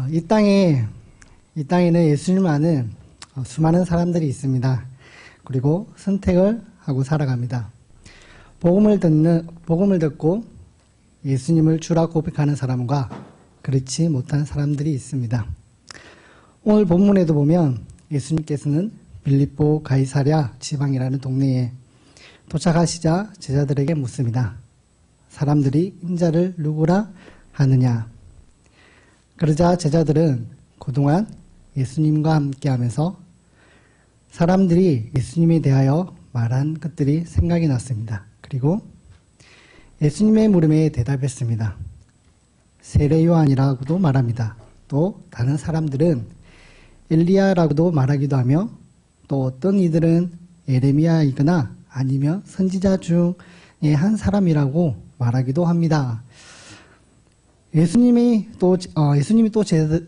이 땅에는 예수님을 아는 수많은 사람들이 있습니다. 그리고 선택을 하고 살아갑니다. 복음을 듣고 예수님을 주라 고백하는 사람과 그렇지 못한 사람들이 있습니다. 오늘 본문에도 보면 예수님께서는 빌립보 가이사랴 지방이라는 동네에 도착하시자 제자들에게 묻습니다. 사람들이 인자를 누구라 하느냐? 그러자 제자들은 그동안 예수님과 함께 하면서 사람들이 예수님에 대하여 말한 것들이 생각이 났습니다. 그리고 예수님의 물음에 대답했습니다. 세례 요한이라고도 말합니다. 또 다른 사람들은 엘리야라고도 말하기도 하며 또 어떤 이들은 예레미야이거나 아니면 선지자 중에 한 사람이라고 말하기도 합니다. 예수님이 또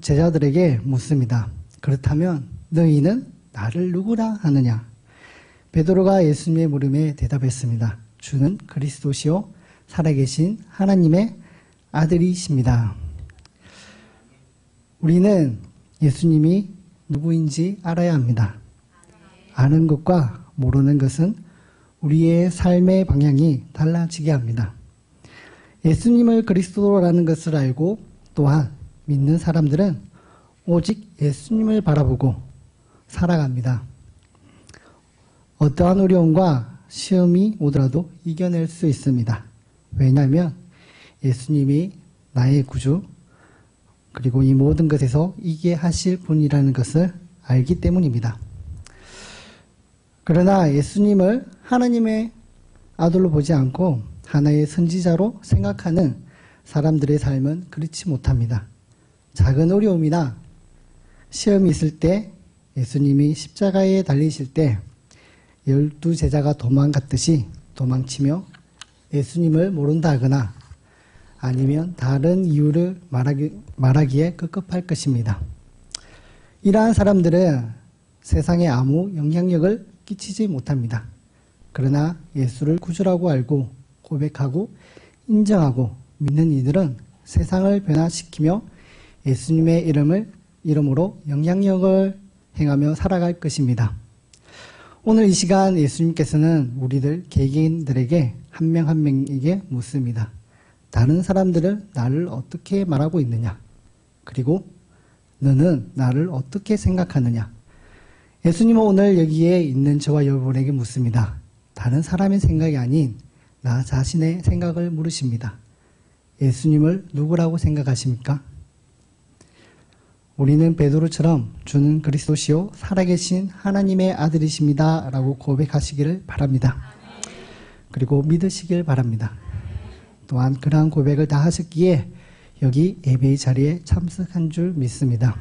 제자들에게 묻습니다. 그렇다면 너희는 나를 누구라 하느냐? 베드로가 예수님의 물음에 대답했습니다. 주는 그리스도시요 살아계신 하나님의 아들이십니다. 우리는 예수님이 누구인지 알아야 합니다. 아는 것과 모르는 것은 우리의 삶의 방향이 달라지게 합니다. 예수님을 그리스도라는 것을 알고 또한 믿는 사람들은 오직 예수님을 바라보고 살아갑니다. 어떠한 어려움과 시험이 오더라도 이겨낼 수 있습니다. 왜냐하면 예수님이 나의 구주 그리고 이 모든 것에서 이기게 하실 분이라는 것을 알기 때문입니다. 그러나 예수님을 하나님의 아들로 보지 않고 하나의 선지자로 생각하는 사람들의 삶은 그렇지 못합니다. 작은 어려움이나 시험이 있을 때 예수님이 십자가에 달리실 때 12 제자가 도망갔듯이 도망치며 예수님을 모른다 하거나 아니면 다른 이유를 말하기에 급급할 것입니다. 이러한 사람들은 세상에 아무 영향력을 끼치지 못합니다. 그러나 예수를 구주라고 알고 고백하고 인정하고 믿는 이들은 세상을 변화시키며 예수님의 이름으로 영향력을 행하며 살아갈 것입니다. 오늘 이 시간 예수님께서는 우리들 개개인들에게 한 명 한 명에게 묻습니다. 다른 사람들은 나를 어떻게 말하고 있느냐? 그리고 너는 나를 어떻게 생각하느냐? 예수님은 오늘 여기에 있는 저와 여러분에게 묻습니다. 다른 사람의 생각이 아닌 나 자신의 생각을 물으십니다. 예수님을 누구라고 생각하십니까? 우리는 베드로처럼 주는 그리스도시요 살아계신 하나님의 아들이십니다 라고 고백하시기를 바랍니다. 그리고 믿으시길 바랍니다. 또한 그러한 고백을 다 하셨기에 여기 예배의 자리에 참석한 줄 믿습니다.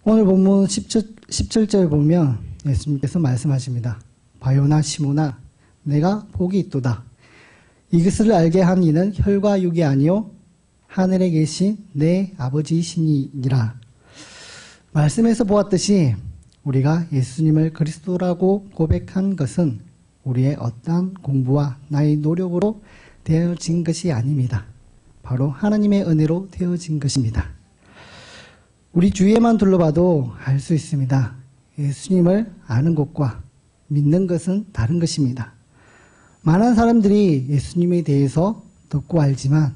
오늘 본문 17절 보면 예수님께서 말씀하십니다. 바요나 시모나 내가 복이 있도다. 이것을 알게 한 이는 혈과 육이 아니요 하늘에 계신 내 아버지이시니라. 말씀에서 보았듯이 우리가 예수님을 그리스도라고 고백한 것은 우리의 어떠한 공부와 나의 노력으로 되어진 것이 아닙니다. 바로 하나님의 은혜로 되어진 것입니다. 우리 주위에만 둘러봐도 알 수 있습니다. 예수님을 아는 것과 믿는 것은 다른 것입니다. 많은 사람들이 예수님에 대해서 듣고 알지만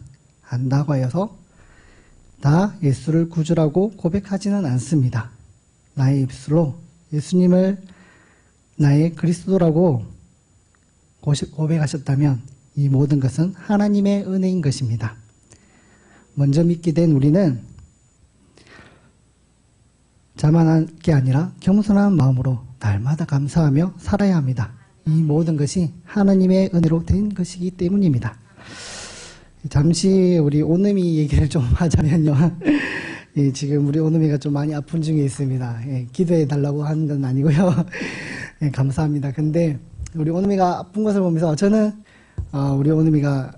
안다고 하여서 다 예수를 구주라고 고백하지는 않습니다. 나의 입술로 예수님을 나의 그리스도라고 고백하셨다면 이 모든 것은 하나님의 은혜인 것입니다. 먼저 믿게 된 우리는 자만한 게 아니라 겸손한 마음으로 날마다 감사하며 살아야 합니다. 이 모든 것이 하나님의 은혜로 된 것이기 때문입니다. 잠시 우리 오누미 얘기를 좀 하자면요. 예, 지금 우리 오누미가 좀 많이 아픈 중에 있습니다. 예, 기도해 달라고 하는 건 아니고요. 예, 감사합니다. 근데 우리 오누미가 아픈 것을 보면서 저는 우리 오누미가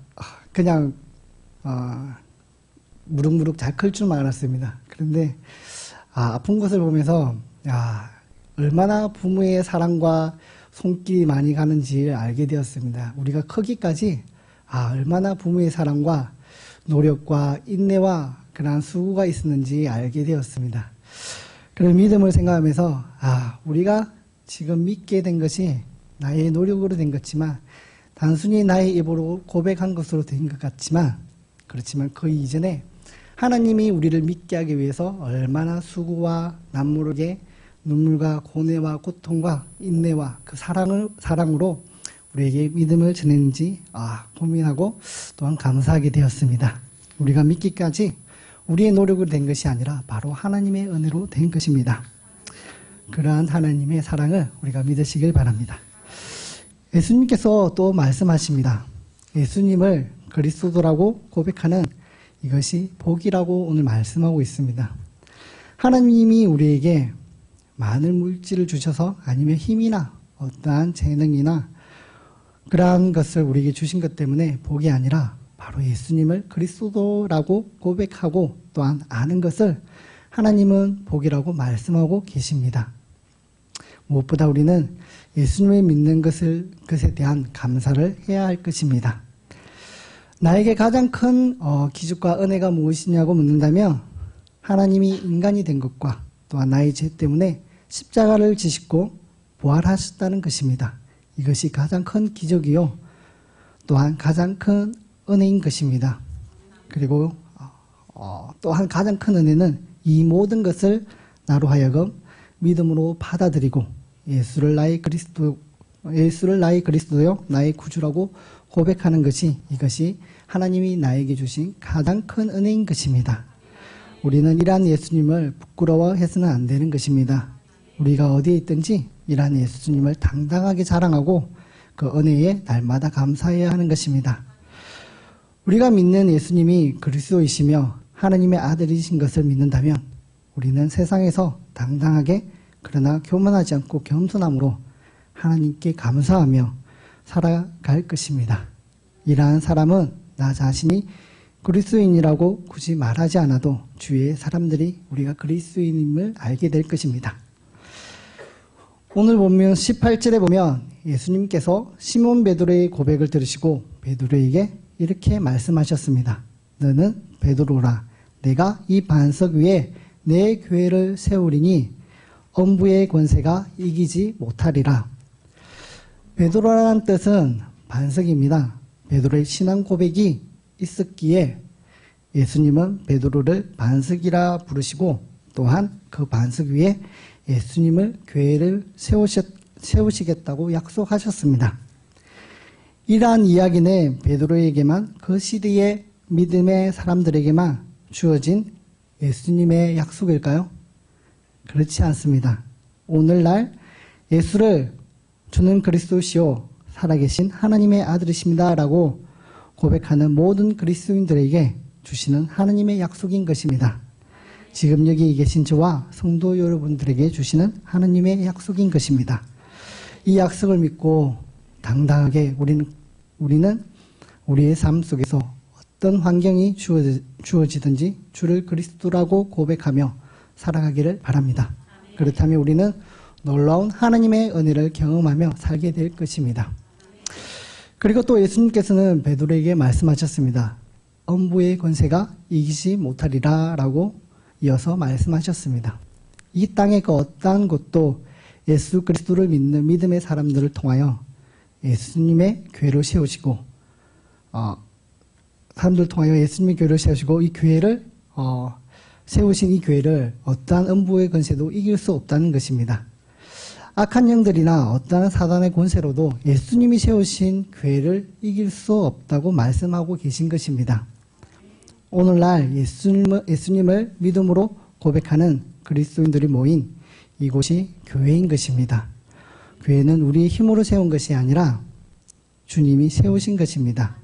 그냥 무럭무럭 잘 클 줄만 알았습니다. 그런데 아픈 것을 보면서 얼마나 부모의 사랑과 손길이 많이 가는지 알게 되었습니다. 우리가 크기까지 얼마나 부모의 사랑과 노력과 인내와 그러한 수고가 있었는지 알게 되었습니다. 그런 믿음을 생각하면서 우리가 지금 믿게 된 것이 나의 노력으로 된 것지만 단순히 나의 입으로 고백한 것으로 된 것 같지만 그렇지만 그 이전에 하나님이 우리를 믿게 하기 위해서 얼마나 수고와 남모르게 눈물과 고뇌와 고통과 인내와 그 사랑으로 우리에게 믿음을 전했는지 고민하고 또한 감사하게 되었습니다. 우리가 믿기까지 우리의 노력으로 된 것이 아니라 바로 하나님의 은혜로 된 것입니다. 그러한 하나님의 사랑을 우리가 믿으시길 바랍니다. 예수님께서 또 말씀하십니다. 예수님을 그리스도라고 고백하는 이것이 복이라고 오늘 말씀하고 있습니다. 하나님이 우리에게 많은 물질을 주셔서 아니면 힘이나 어떠한 재능이나 그러한 것을 우리에게 주신 것 때문에 복이 아니라 바로 예수님을 그리스도라고 고백하고 또한 아는 것을 하나님은 복이라고 말씀하고 계십니다. 무엇보다 우리는 예수님을 믿는 것에 대한 감사를 해야 할 것입니다. 나에게 가장 큰 기적과 은혜가 무엇이냐고 묻는다면 하나님이 인간이 된 것과 또한 나의 죄 때문에 십자가를 지시고 부활하셨다는 것입니다. 이것이 가장 큰 기적이요 또한 가장 큰 은혜인 것입니다. 그리고 또한 가장 큰 은혜는 이 모든 것을 나로 하여금 믿음으로 받아들이고 예수를 나의 그리스도요 나의 구주라고 고백하는 것이 이것이 하나님이 나에게 주신 가장 큰 은혜인 것입니다. 우리는 이러한 예수님을 부끄러워해서는 안 되는 것입니다. 우리가 어디에 있든지 이러한 예수님을 당당하게 자랑하고 그 은혜에 날마다 감사해야 하는 것입니다. 우리가 믿는 예수님이 그리스도이시며 하나님의 아들이신 것을 믿는다면 우리는 세상에서 당당하게 그러나 교만하지 않고 겸손함으로 하나님께 감사하며 살아갈 것입니다. 이러한 사람은 나 자신이 그리스도인이라고 굳이 말하지 않아도 주위의 사람들이 우리가 그리스도인임을 알게 될 것입니다. 오늘 보면 18절에 보면 예수님께서 시몬 베드로의 고백을 들으시고 베드로에게 이렇게 말씀하셨습니다. 너는 베드로라. 내가 이 반석 위에 내 교회를 세우리니 엄부의 권세가 이기지 못하리라. 베드로라는 뜻은 반석입니다. 베드로의 신앙 고백이 있었기에 예수님은 베드로를 반석이라 부르시고 또한 그 반석 위에 예수님을 교회를 세우시겠다고 약속하셨습니다. 이러한 이야기는 베드로에게만 그 시대의 믿음의 사람들에게만 주어진 예수님의 약속일까요? 그렇지 않습니다. 오늘날 예수를 주는 그리스도시요 살아계신 하나님의 아들이십니다 라고 고백하는 모든 그리스도인들에게 주시는 하나님의 약속인 것입니다. 지금 여기 계신 저와 성도 여러분들에게 주시는 하나님의 약속인 것입니다. 이 약속을 믿고 당당하게 우리는 우리의 삶 속에서 어떤 환경이 주어지든지 주를 그리스도라고 고백하며 살아가기를 바랍니다. 그렇다면 우리는 놀라운 하나님의 은혜를 경험하며 살게 될 것입니다. 그리고 또 예수님께서는 베드로에게 말씀하셨습니다. 엄부의 권세가 이기지 못하리라 라고 이어서 말씀하셨습니다. 이 땅의 그 어떠한 곳도 예수 그리스도를 믿는 믿음의 사람들을 통하여 예수님의 교회를 세우시고 사람들을 통하여 예수님의 교회를 세우시고 이 교회를 세우신 이 교회를 어떠한 음부의 권세도 이길 수 없다는 것입니다. 악한 영들이나 어떠한 사단의 권세로도 예수님이 세우신 교회를 이길 수 없다고 말씀하고 계신 것입니다. 오늘날 예수님을 믿음으로 고백하는 그리스도인들이 모인 이곳이 교회인 것입니다. 교회는 우리의 힘으로 세운 것이 아니라 주님이 세우신 것입니다.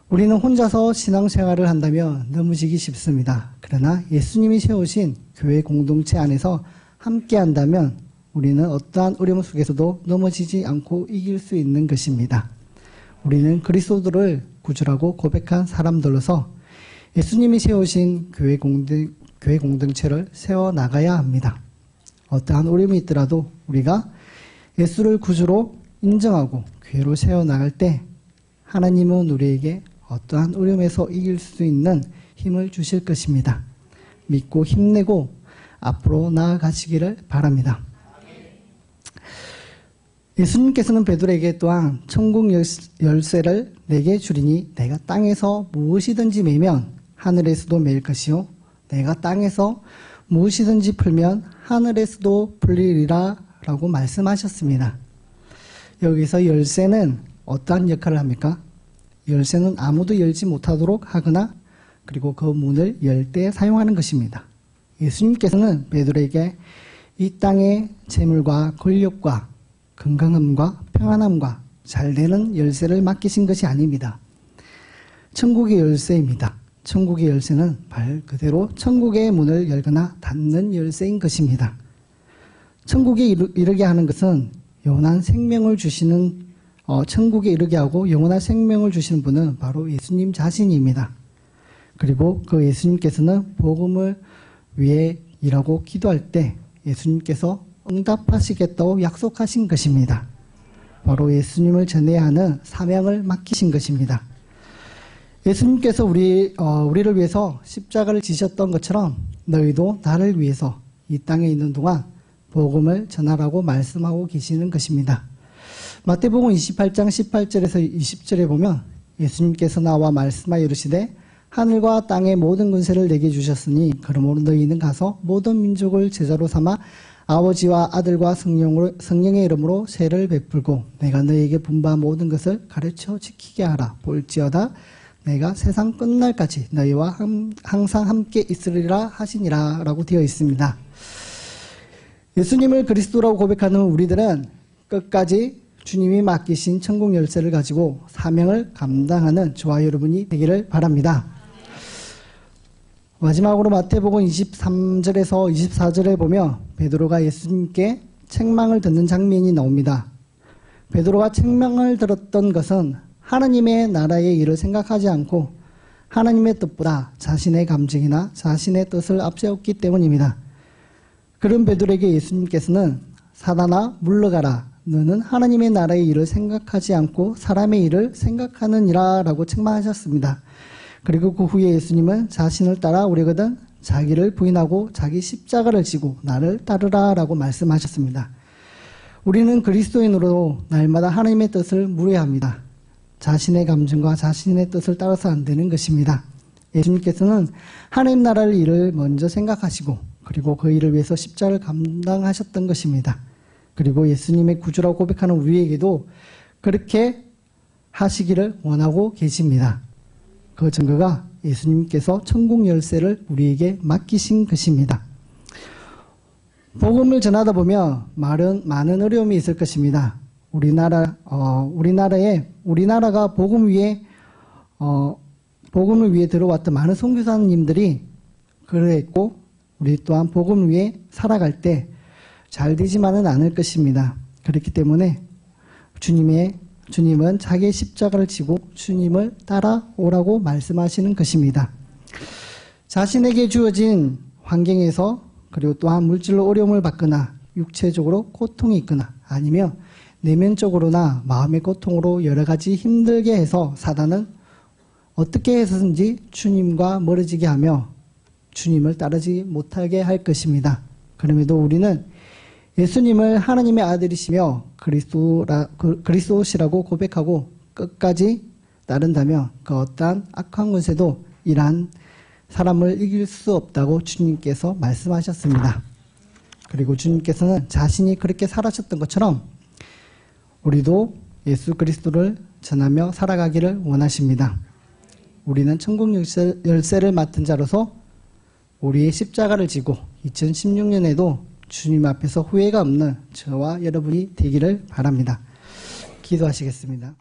우리는 혼자서 신앙생활을 한다면 넘어지기 쉽습니다. 그러나 예수님이 세우신 교회 공동체 안에서 함께 한다면 우리는 어떠한 어려움 속에서도 넘어지지 않고 이길 수 있는 것입니다. 우리는 그리스도를 구주라고 고백한 사람들로서 예수님이 세우신 교회 공동체를 세워나가야 합니다. 어떠한 어려움이 있더라도 우리가 예수를 구주로 인정하고 교회로 세워나갈 때 하나님은 우리에게 어떠한 어려움에서 이길 수 있는 힘을 주실 것입니다. 믿고 힘내고 앞으로 나아가시기를 바랍니다. 예수님께서는 베드로에게 또한 천국 열쇠를 내게 주리니 내가 땅에서 무엇이든지 매면 하늘에서도 매일 것이요 내가 땅에서 무엇이든지 풀면 하늘에서도 풀리리라 라고 말씀하셨습니다. 여기서 열쇠는 어떠한 역할을 합니까? 열쇠는 아무도 열지 못하도록 하거나 그리고 그 문을 열 때 사용하는 것입니다. 예수님께서는 베드로에게 이 땅의 재물과 권력과 건강함과 평안함과 잘되는 열쇠를 맡기신 것이 아닙니다. 천국의 열쇠입니다. 천국의 열쇠는 말 그대로 천국의 문을 열거나 닫는 열쇠인 것입니다. 천국에 이르게 하는 것은 영원한 생명을 주시는 천국에 이르게 하고 영원한 생명을 주시는 분은 바로 예수님 자신입니다. 그리고 그 예수님께서는 복음을 위해 일하고 기도할 때 예수님께서 응답하시겠다고 약속하신 것입니다. 바로 예수님을 전해야 하는 사명을 맡기신 것입니다. 예수님께서 우리를 위해서 십자가를 지셨던 것처럼 너희도 나를 위해서 이 땅에 있는 동안 복음을 전하라고 말씀하고 계시는 것입니다. 마태복음 28장 18절에서 20절에 보면 예수님께서 나와 말씀하여 이르시되 하늘과 땅의 모든 권세를 내게 주셨으니 그러므로 너희는 가서 모든 민족을 제자로 삼아 아버지와 아들과 성령의 이름으로 세를 베풀고 내가 너희에게 분부한 모든 것을 가르쳐 지키게 하라. 볼지어다 내가 세상 끝날까지 너희와 항상 함께 있으리라 하시니라 라고 되어 있습니다. 예수님을 그리스도라고 고백하는 우리들은 끝까지 주님이 맡기신 천국 열쇠를 가지고 사명을 감당하는 저와 여러분이 되기를 바랍니다. 마지막으로 마태복음 23절에서 24절에 보면 베드로가 예수님께 책망을 듣는 장면이 나옵니다. 베드로가 책망을 들었던 것은 하나님의 나라의 일을 생각하지 않고 하나님의 뜻보다 자신의 감정이나 자신의 뜻을 앞세웠기 때문입니다. 그런 베드로에게 예수님께서는 사단아 물러가라. 너는 하나님의 나라의 일을 생각하지 않고 사람의 일을 생각하느니라 라고 책망하셨습니다. 그리고 그 후에 예수님은 자신을 따라 오려거든 자기를 부인하고 자기 십자가를 지고 나를 따르라 라고 말씀하셨습니다. 우리는 그리스도인으로 날마다 하나님의 뜻을 물어야 합니다. 자신의 감정과 자신의 뜻을 따라서 안 되는 것입니다. 예수님께서는 하나님 나라의 일을 먼저 생각하시고 그리고 그 일을 위해서 십자가를 감당하셨던 것입니다. 그리고 예수님의 구주라고 고백하는 우리에게도 그렇게 하시기를 원하고 계십니다. 그 증거가 예수님께서 천국 열쇠를 우리에게 맡기신 것입니다. 복음을 전하다 보면 많은 어려움이 있을 것입니다. 우리나라가 복음을 위해 들어왔던 많은 선교사님들이 그랬고 우리 또한 복음을 위해 살아갈 때 잘 되지만은 않을 것입니다. 그렇기 때문에 주님은 자기의 십자가를 지고 주님을 따라오라고 말씀하시는 것입니다. 자신에게 주어진 환경에서 그리고 또한 물질로 어려움을 받거나 육체적으로 고통이 있거나 아니면 내면적으로나 마음의 고통으로 여러 가지 힘들게 해서 사단은 어떻게 해서든지 주님과 멀어지게 하며 주님을 따르지 못하게 할 것입니다. 그럼에도 우리는 예수님을 하나님의 아들이시며 그리스도시라고 고백하고 끝까지 따른다면 그 어떠한 악한 권세도 이러한 사람을 이길 수 없다고 주님께서 말씀하셨습니다. 그리고 주님께서는 자신이 그렇게 살아셨던 것처럼 우리도 예수 그리스도를 전하며 살아가기를 원하십니다. 우리는 천국 열쇠를 맡은 자로서 우리의 십자가를 지고 2016년에도 주님 앞에서 후회가 없는 저와 여러분이 되기를 바랍니다. 기도하시겠습니다.